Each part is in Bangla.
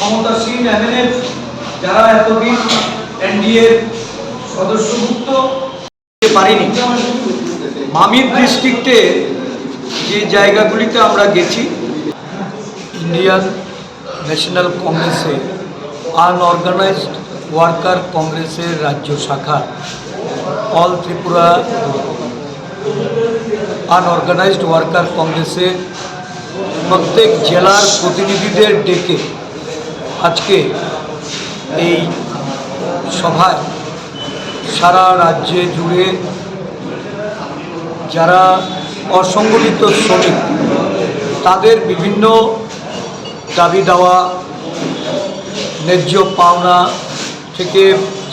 ক্ষমতাসীন এমএনএ যারা এতদিন এনডিএ সদস্যভুক্ত পারিনি। মামির ডিস্ট্রিক্টে যে জায়গাগুলিতে আমরা গেছি, ইন্ডিয়ান ন্যাশনাল কংগ্রেসে আনঅর্গানাইজড ওয়ার্কার কংগ্রেসের রাজ্য শাখা অল ত্রিপুরা আনঅর্গানাইজড ওয়ার্কার কংগ্রেসের প্রত্যেক জেলার প্রতিনিধিদের ডেকে আজকে এই সভায় সারা রাজ্যে জুড়ে যারা অসংগঠিত শ্রমিক তাদের বিভিন্ন দাবি দাওয়া, ন্যায্য পাওনা থেকে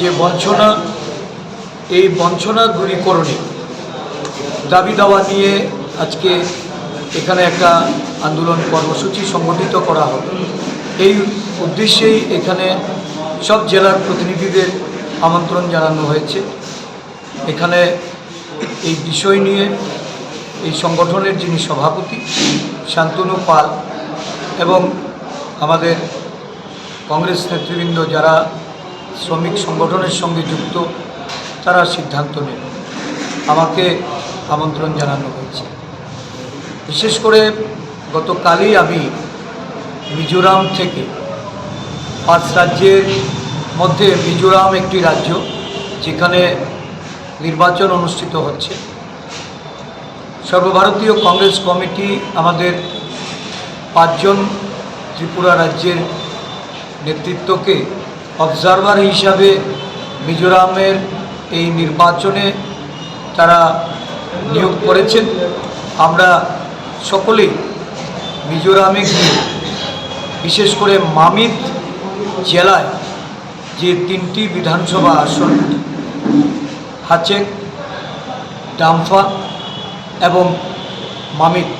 যে বঞ্চনা, এই বঞ্চনা দূরীকরণে দাবি দাওয়া নিয়ে আজকে এখানে একটা আন্দোলন কর্মসূচি সংগঠিত করা হবে। এই উদ্দেশ্যেই এখানে সব জেলার প্রতিনিধিদের আমন্ত্রণ জানানো হয়েছে। এখানে এই বিষয় নিয়ে এই সংগঠনের যিনি সভাপতি শান্তনু পাল এবং আমাদের কংগ্রেস নেতৃবৃন্দ যারা শ্রমিক সংগঠনের সঙ্গে যুক্ত তারা সিদ্ধান্ত নেন। আমাকে আমন্ত্রণ জানানো হয়েছে। বিশেষ করে গতকালই আমি মিজোরাম থেকে 5 রাজ্যের মধ্যে মিজোরাম একটি রাজ্য, যেখানে নির্বাচন অনুষ্ঠিত হচ্ছে। সর্বভারতীয় কংগ্রেস কমিটি আমাদের 5 জন ত্রিপুরা রাজ্যের নেতৃত্বকে অবজারভার হিসাবে মিজোরামের এই নির্বাচনে তারা নিয়োগ করেছেন। আমরা সকলেই মিজোরামে গিয়ে বিশেষ করে মামিত জেলায় যে 3টি বিধানসভা আসন হাচেক, ডাম্ফা এবং মামিত,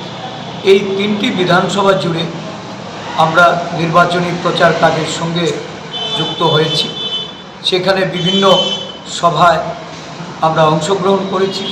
এই 3টি বিধানসভা জুড়ে আমরা নির্বাচনী প্রচার কাজের সঙ্গে যুক্ত হয়েছি। সেখানে বিভিন্ন সভায় আমরা অংশগ্রহণ করেছি।